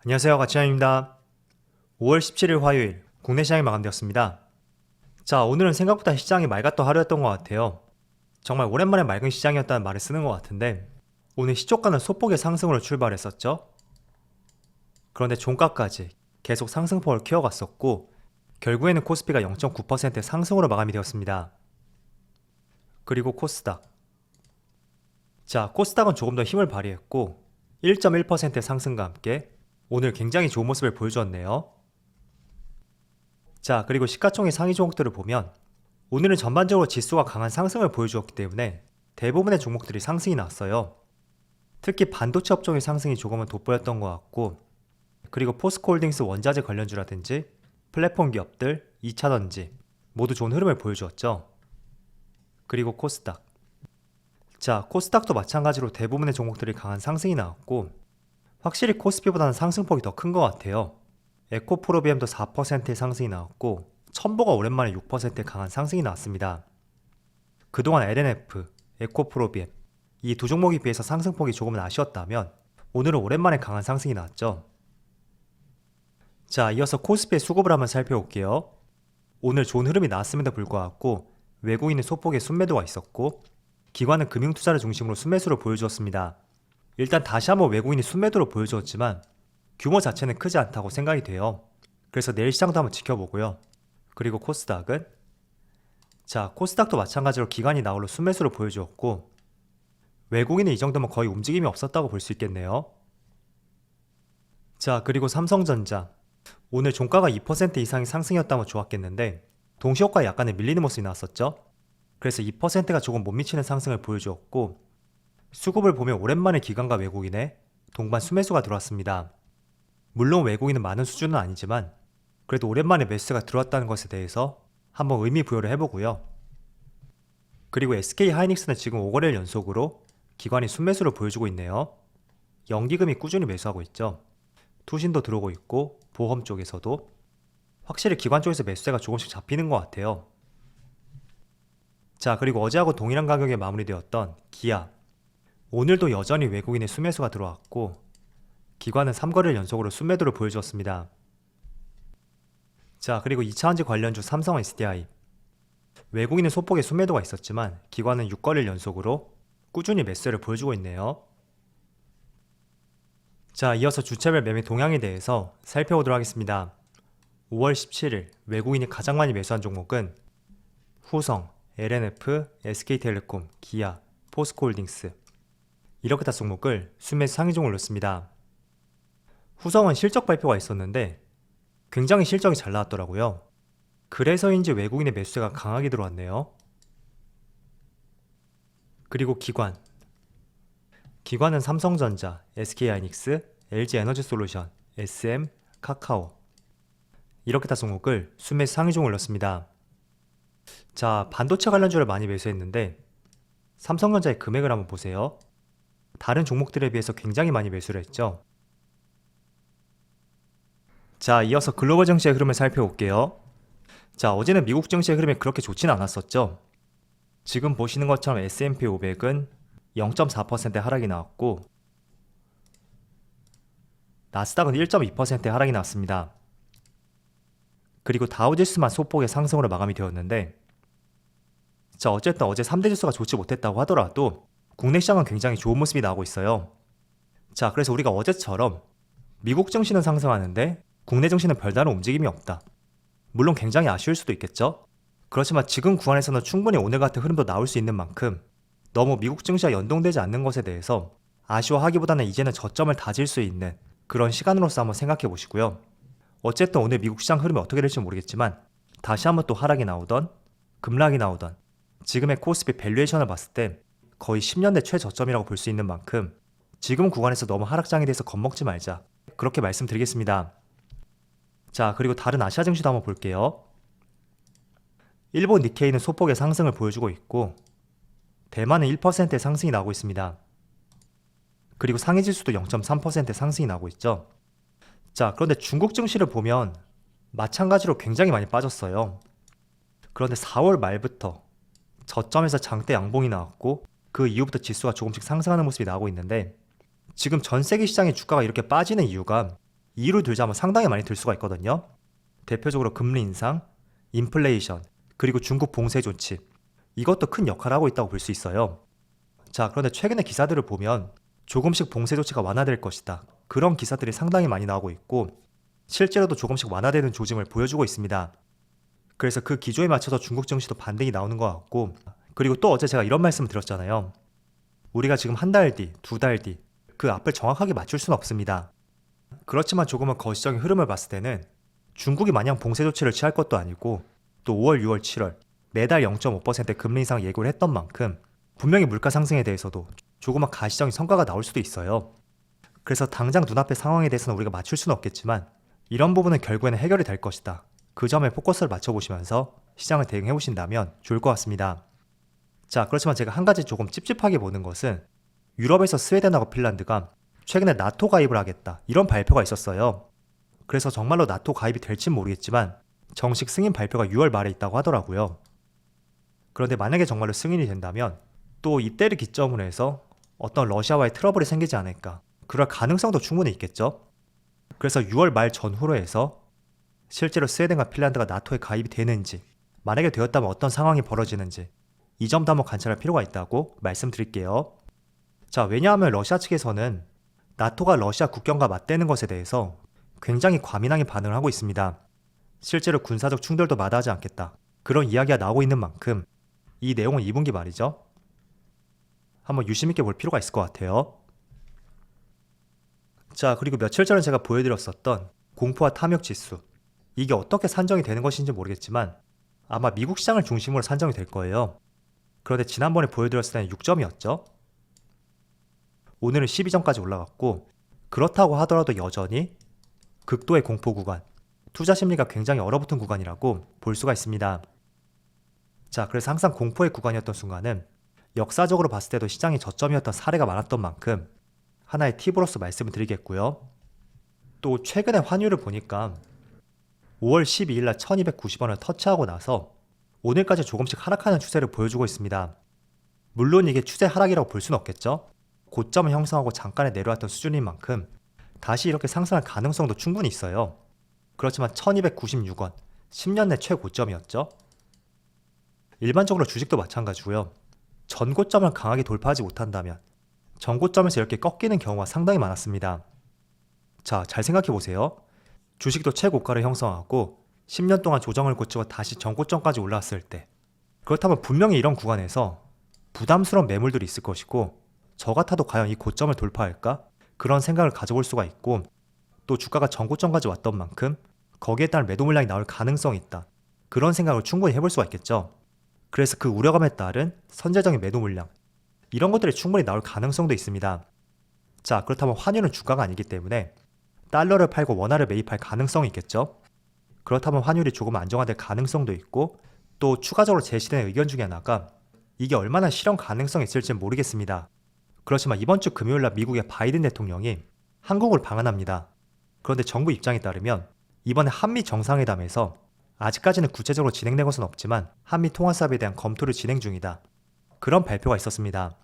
안녕하세요, 가치현입니다. 5월 17일 화요일 국내 시장이 마감되었습니다. 자, 오늘은 생각보다 시장이 맑았던 하루였던 것 같아요. 정말 오랜만에 맑은 시장이었다는 말을 쓰는 것 같은데 오늘 시초가는 소폭의 상승으로 출발했었죠. 그런데 종가까지 계속 상승폭을 키워갔었고 결국에는 코스피가 0.9% 상승으로 마감이 되었습니다. 그리고 코스닥. 자, 코스닥은 조금 더 힘을 발휘했고 1.1% 상승과 함께 오늘 굉장히 좋은 모습을 보여주었네요. 자, 그리고 시가총액 상위 종목들을 보면 오늘은 전반적으로 지수가 강한 상승을 보여주었기 때문에 대부분의 종목들이 상승이 났어요. 특히 반도체 업종의 상승이 조금은 돋보였던 것 같고, 그리고 포스코홀딩스 원자재 관련주라든지 플랫폼 기업들, 2차전지 모두 좋은 흐름을 보여주었죠. 그리고 코스닥. 자, 코스닥도 마찬가지로 대부분의 종목들이 강한 상승이 나왔고 확실히 코스피보다는 상승폭이 더 큰 것 같아요. 에코프로비엠도 4%의 상승이 나왔고 첨보가 오랜만에 6%의 강한 상승이 나왔습니다. 그동안 LNF, 에코프로비엠 이 두 종목에 비해서 상승폭이 조금은 아쉬웠다면 오늘은 오랜만에 강한 상승이 나왔죠. 자, 이어서 코스피의 수급을 한번 살펴볼게요. 오늘 좋은 흐름이 나왔음에도 불구하고 외국인의 소폭의 순매도가 있었고 기관은 금융투자를 중심으로 순매수를 보여주었습니다. 일단 다시 한번 외국인이 순매도를 보여주었지만 규모 자체는 크지 않다고 생각이 돼요. 그래서 내일 시장도 한번 지켜보고요. 그리고 코스닥은 자, 코스닥도 마찬가지로 기관이 나홀로 순매수를 보여주었고 외국인은 이 정도면 거의 움직임이 없었다고 볼 수 있겠네요. 자, 그리고 삼성전자 오늘 종가가 2% 이상의 상승이었다면 좋았겠는데 동시효과에 약간의 밀리는 모습이 나왔었죠. 그래서 2%가 조금 못 미치는 상승을 보여주었고 수급을 보면 오랜만에 기관과 외국인의 동반 순매수가 들어왔습니다. 물론 외국인은 많은 수준은 아니지만 그래도 오랜만에 매수가 들어왔다는 것에 대해서 한번 의미 부여를 해보고요. 그리고 SK하이닉스는 지금 5거래일 연속으로 기관이 순매수를 보여주고 있네요. 연기금이 꾸준히 매수하고 있죠. 투신도 들어오고 있고 보험 쪽에서도 확실히 기관 쪽에서 매수세가 조금씩 잡히는 것 같아요. 자, 그리고 어제하고 동일한 가격에 마무리되었던 기아 오늘도 여전히 외국인의 순매수가 들어왔고 기관은 3거래일 연속으로 순매도를 보여주었습니다. 자, 그리고 2차전지 관련주 삼성 SDI 외국인은 소폭의 순매도가 있었지만 기관은 6거래일 연속으로 꾸준히 매수를 보여주고 있네요. 자, 이어서 주체별 매매 동향에 대해서 살펴보도록 하겠습니다. 5월 17일 외국인이 가장 많이 매수한 종목은 후성, LNF, SK텔레콤, 기아, 포스코홀딩스 이렇게 다 종목을 순매수 상위종을 올렸습니다. 후성은 실적 발표가 있었는데 굉장히 실적이 잘 나왔더라고요. 그래서인지 외국인의 매수세가 강하게 들어왔네요. 그리고 기관은 삼성전자, SK하이닉스, LG에너지솔루션, SM, 카카오 이렇게 다 종목을 순매수 상위종을 올렸습니다. 자, 반도체 관련주를 많이 매수했는데 삼성전자의 금액을 한번 보세요. 다른 종목들에 비해서 굉장히 많이 매수를 했죠. 자, 이어서 글로벌 증시의 흐름을 살펴볼게요. 자, 어제는 미국 증시의 흐름이 그렇게 좋지는 않았었죠. 지금 보시는 것처럼 S&P 500은 0.4% 하락이 나왔고 나스닥은 1.2% 하락이 나왔습니다. 그리고 다우지수만 소폭의 상승으로 마감이 되었는데 자, 어쨌든 어제 3대 지수가 좋지 못했다고 하더라도 국내 시장은 굉장히 좋은 모습이 나오고 있어요. 자, 그래서 우리가 어제처럼 미국 증시는 상승하는데 국내 증시는 별다른 움직임이 없다. 물론 굉장히 아쉬울 수도 있겠죠. 그렇지만 지금 구간에서는 충분히 오늘 같은 흐름도 나올 수 있는 만큼 너무 미국 증시와 연동되지 않는 것에 대해서 아쉬워하기보다는 이제는 저점을 다질 수 있는 그런 시간으로서 한번 생각해 보시고요. 어쨌든 오늘 미국 시장 흐름이 어떻게 될지 모르겠지만 다시 한번 또 하락이 나오던 급락이 나오던 지금의 코스피 밸류에이션을 봤을 때 거의 10년대 최저점이라고 볼 수 있는 만큼 지금 구간에서 너무 하락장에 대해서 겁먹지 말자 그렇게 말씀드리겠습니다. 자, 그리고 다른 아시아 증시도 한번 볼게요. 일본 니케이는 소폭의 상승을 보여주고 있고 대만은 1%의 상승이 나오고 있습니다. 그리고 상해 지수도 0.3%의 상승이 나오고 있죠. 자, 그런데 중국 증시를 보면 마찬가지로 굉장히 많이 빠졌어요. 그런데 4월 말부터 저점에서 장대 양봉이 나왔고 그 이후부터 지수가 조금씩 상승하는 모습이 나오고 있는데 지금 전 세계 시장의 주가가 이렇게 빠지는 이유가 이유를 들자면 상당히 많이 들 수가 있거든요. 대표적으로 금리 인상, 인플레이션, 그리고 중국 봉쇄 조치. 이것도 큰 역할을 하고 있다고 볼 수 있어요. 자, 그런데 최근의 기사들을 보면 조금씩 봉쇄 조치가 완화될 것이다. 그런 기사들이 상당히 많이 나오고 있고 실제로도 조금씩 완화되는 조짐을 보여주고 있습니다. 그래서 그 기조에 맞춰서 중국 증시도 반등이 나오는 것 같고, 그리고 또 어제 제가 이런 말씀을 드렸잖아요. 우리가 지금 한 달 뒤, 두 달 뒤, 그 앞을 정확하게 맞출 수는 없습니다. 그렇지만 조금은 거시적인 흐름을 봤을 때는 중국이 마냥 봉쇄 조치를 취할 것도 아니고 또 5월, 6월, 7월 매달 0.5% 금리 인상 예고를 했던 만큼 분명히 물가 상승에 대해서도 조그만 가시적인 성과가 나올 수도 있어요. 그래서 당장 눈앞의 상황에 대해서는 우리가 맞출 수는 없겠지만 이런 부분은 결국에는 해결이 될 것이다. 그 점에 포커스를 맞춰보시면서 시장을 대응해보신다면 좋을 것 같습니다. 자, 그렇지만 제가 한 가지 조금 찝찝하게 보는 것은 유럽에서 스웨덴하고 핀란드가 최근에 나토 가입을 하겠다 이런 발표가 있었어요. 그래서 정말로 나토 가입이 될진 모르겠지만 정식 승인 발표가 6월 말에 있다고 하더라고요. 그런데 만약에 정말로 승인이 된다면 또 이때를 기점으로 해서 어떤 러시아와의 트러블이 생기지 않을까, 그럴 가능성도 충분히 있겠죠. 그래서 6월 말 전후로 해서 실제로 스웨덴과 핀란드가 나토에 가입이 되는지, 만약에 되었다면 어떤 상황이 벌어지는지 이 점도 한번 관찰할 필요가 있다고 말씀드릴게요. 자, 왜냐하면 러시아 측에서는 나토가 러시아 국경과 맞대는 것에 대해서 굉장히 과민하게 반응을 하고 있습니다. 실제로 군사적 충돌도 마다하지 않겠다, 그런 이야기가 나오고 있는 만큼 이 내용은 2분기 말이죠. 한번 유심있게 볼 필요가 있을 것 같아요. 자, 그리고 며칠 전에 제가 보여드렸었던 공포와 탐욕 지수, 이게 어떻게 산정이 되는 것인지 모르겠지만 아마 미국 시장을 중심으로 산정이 될 거예요. 그런데 지난번에 보여드렸을 때는 6점이었죠. 오늘은 12점까지 올라갔고, 그렇다고 하더라도 여전히 극도의 공포 구간, 투자 심리가 굉장히 얼어붙은 구간이라고 볼 수가 있습니다. 자, 그래서 항상 공포의 구간이었던 순간은 역사적으로 봤을 때도 시장이 저점이었던 사례가 많았던 만큼 하나의 팁으로서 말씀을 드리겠고요. 또 최근에 환율을 보니까 5월 12일 날 1290원을 터치하고 나서 오늘까지 조금씩 하락하는 추세를 보여주고 있습니다. 물론 이게 추세 하락이라고 볼 수는 없겠죠. 고점을 형성하고 잠깐에 내려왔던 수준인 만큼 다시 이렇게 상승할 가능성도 충분히 있어요. 그렇지만 1296원, 10년 내 최고점이었죠. 일반적으로 주식도 마찬가지고요. 전고점을 강하게 돌파하지 못한다면 전고점에서 이렇게 꺾이는 경우가 상당히 많았습니다. 자, 잘 생각해보세요. 주식도 최고가를 형성하고 10년 동안 조정을 거치고 다시 전고점까지 올라왔을 때, 그렇다면 분명히 이런 구간에서 부담스러운 매물들이 있을 것이고 저 같아도 과연 이 고점을 돌파할까? 그런 생각을 가져볼 수가 있고, 또 주가가 전고점까지 왔던 만큼 거기에 따른 매도 물량이 나올 가능성이 있다, 그런 생각을 충분히 해볼 수가 있겠죠. 그래서 그 우려감에 따른 선제적인 매도 물량, 이런 것들이 충분히 나올 가능성도 있습니다. 자, 그렇다면 환율은 주가가 아니기 때문에 달러를 팔고 원화를 매입할 가능성이 있겠죠. 그렇다면 환율이 조금 안정화될 가능성도 있고, 또 추가적으로 제시된 의견 중에 하나가 이게 얼마나 실현 가능성이 있을지 모르겠습니다. 그렇지만 이번 주 금요일날 미국의 바이든 대통령이 한국을 방한합니다. 그런데 정부 입장에 따르면 이번에 한미 정상회담에서 아직까지는 구체적으로 진행된 것은 없지만 한미 통화수합에 대한 검토를 진행 중이다, 그런 발표가 있었습니다.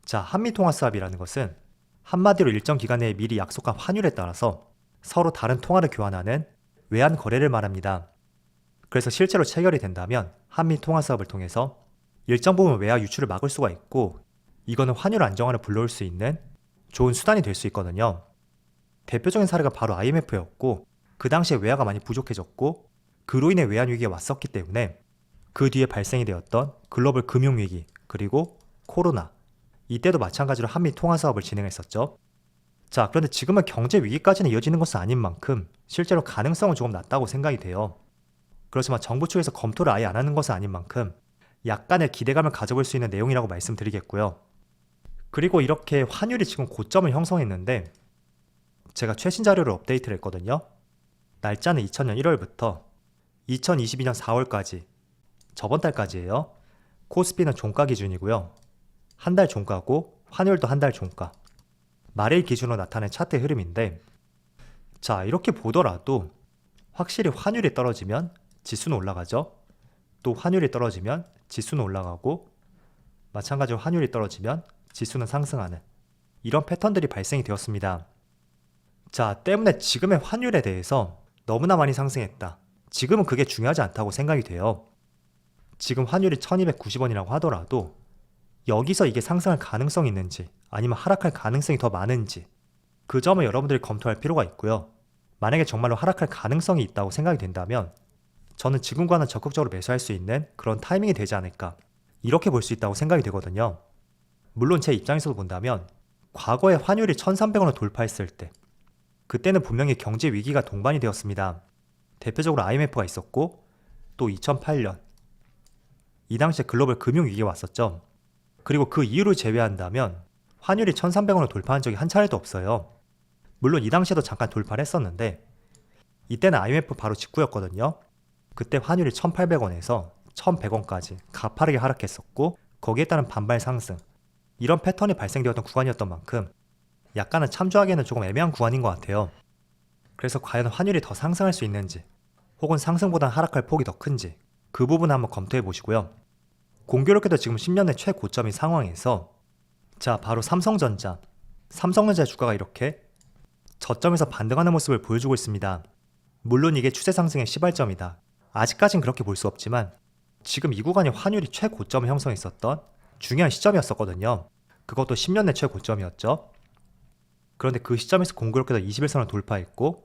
자, 한미 통화수합이라는 것은 한마디로 일정 기간 내에 미리 약속한 환율에 따라서 서로 다른 통화를 교환하는 외환 거래를 말합니다. 그래서 실제로 체결이 된다면 한미 통화수합을 통해서 일정 부분 외화 유출을 막을 수가 있고, 이거는 환율 안정화를 불러올 수 있는 좋은 수단이 될 수 있거든요. 대표적인 사례가 바로 IMF였고, 그 당시에 외화가 많이 부족해졌고 그로 인해 외환 위기가 왔었기 때문에 그 뒤에 발생이 되었던 글로벌 금융위기, 그리고 코로나, 이때도 마찬가지로 한미 통화사업을 진행했었죠. 자, 그런데 지금은 경제 위기까지는 이어지는 것은 아닌 만큼 실제로 가능성은 조금 낮다고 생각이 돼요. 그렇지만 정부 측에서 검토를 아예 안 하는 것은 아닌 만큼 약간의 기대감을 가져볼 수 있는 내용이라고 말씀드리겠고요. 그리고 이렇게 환율이 지금 고점을 형성했는데 제가 최신 자료를 업데이트를 했거든요. 날짜는 2000년 1월부터 2022년 4월까지, 저번 달까지예요. 코스피는 종가 기준이고요. 한 달 종가고 환율도 한 달 종가, 말일 기준으로 나타낸 차트의 흐름인데, 자, 이렇게 보더라도 확실히 환율이 떨어지면 지수는 올라가죠. 또 환율이 떨어지면 지수는 올라가고, 마찬가지로 환율이 떨어지면 지수는 상승하는 이런 패턴들이 발생이 되었습니다. 자, 때문에 지금의 환율에 대해서 너무나 많이 상승했다. 지금은 그게 중요하지 않다고 생각이 돼요. 지금 환율이 1290원이라고 하더라도 여기서 이게 상승할 가능성이 있는지 아니면 하락할 가능성이 더 많은지 그 점을 여러분들이 검토할 필요가 있고요. 만약에 정말로 하락할 가능성이 있다고 생각이 된다면 저는 지금과는 적극적으로 매수할 수 있는 그런 타이밍이 되지 않을까 이렇게 볼 수 있다고 생각이 되거든요. 물론 제 입장에서도 본다면 과거에 환율이 1300원을 돌파했을 때 그때는 분명히 경제 위기가 동반이 되었습니다. 대표적으로 IMF가 있었고 또 2008년 이 당시에 글로벌 금융위기가 왔었죠. 그리고 그 이유를 제외한다면 환율이 1300원을 돌파한 적이 한 차례도 없어요. 물론 이 당시에도 잠깐 돌파를 했었는데 이때는 IMF 바로 직후였거든요. 그때 환율이 1800원에서 1100원까지 가파르게 하락했었고 거기에 따른 반발 상승 이런 패턴이 발생되었던 구간이었던 만큼 약간은 참조하기에는 조금 애매한 구간인 것 같아요. 그래서 과연 환율이 더 상승할 수 있는지 혹은 상승보다 하락할 폭이 더 큰지 그 부분을 한번 검토해 보시고요. 공교롭게도 지금 10년의 최고점인 상황에서 자 바로 삼성전자의 주가가 이렇게 저점에서 반등하는 모습을 보여주고 있습니다. 물론 이게 추세 상승의 시발점이다. 아직까진 그렇게 볼 수 없지만 지금 이 구간이 환율이 최고점을 형성했었던 중요한 시점이었었거든요. 그것도 10년 내 최고점이었죠. 그런데 그 시점에서 공교롭게도 21선을 돌파했고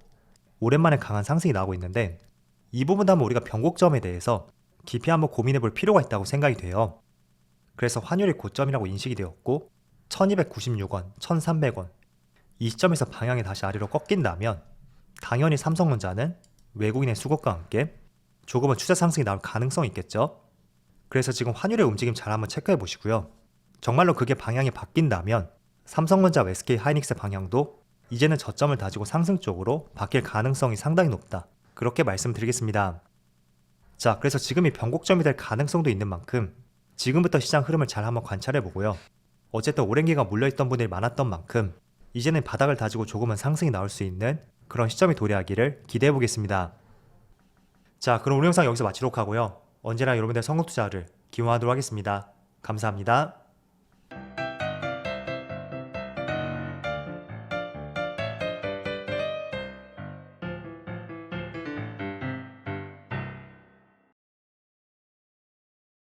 오랜만에 강한 상승이 나오고 있는데 이 부분도 한번 우리가 변곡점에 대해서 깊이 한번 고민해 볼 필요가 있다고 생각이 돼요. 그래서 환율이 고점이라고 인식이 되었고 1296원, 1300원 이 시점에서 방향이 다시 아래로 꺾인다면 당연히 삼성전자는 외국인의 수급과 함께 조금은 추세 상승이 나올 가능성이 있겠죠. 그래서 지금 환율의 움직임 잘 한번 체크해 보시고요. 정말로 그게 방향이 바뀐다면 삼성전자와 SK 하이닉스 방향도 이제는 저점을 다지고 상승 쪽으로 바뀔 가능성이 상당히 높다. 그렇게 말씀드리겠습니다. 자, 그래서 지금이 변곡점이 될 가능성도 있는 만큼 지금부터 시장 흐름을 잘 한번 관찰해 보고요. 어쨌든 오랜 기간 물려있던 분들이 많았던 만큼 이제는 바닥을 다지고 조금은 상승이 나올 수 있는 그런 시점이 도래하기를 기대해 보겠습니다. 자, 그럼 오늘 영상 여기서 마치도록 하고요. 언제나 여러분들의 성공 투자를 기원하도록 하겠습니다. 감사합니다.